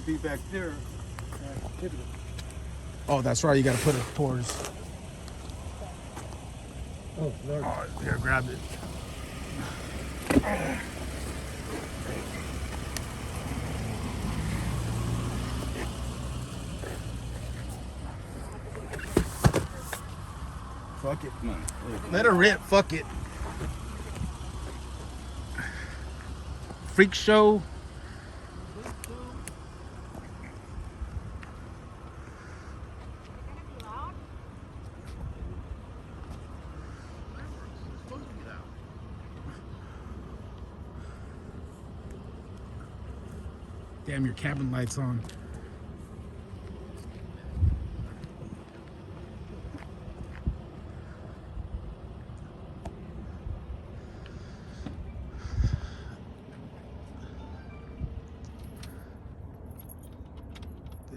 to be back there. Oh, that's right. You got to put it towards. Oh, Lord. Oh, here, grab it. Fuck it. Come on. Let her rip. Fuck it. Freak show. Damn, your cabin light's on.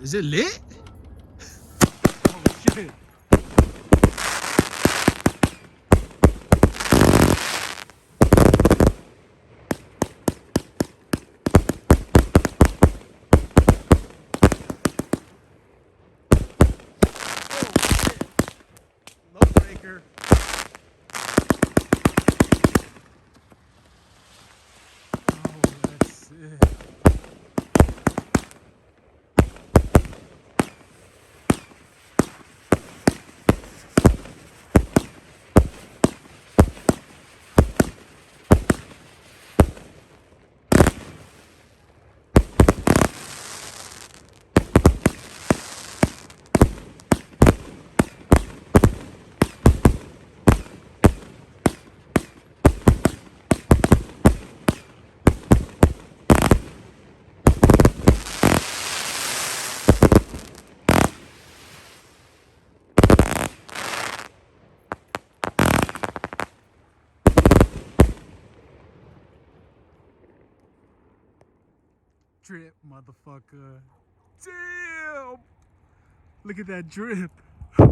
Is it lit? Oh, shit. Low breaker. Oh, that's it. Drip, motherfucker. Damn! Look at that drip. You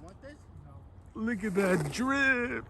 want this? No. Look at that drip.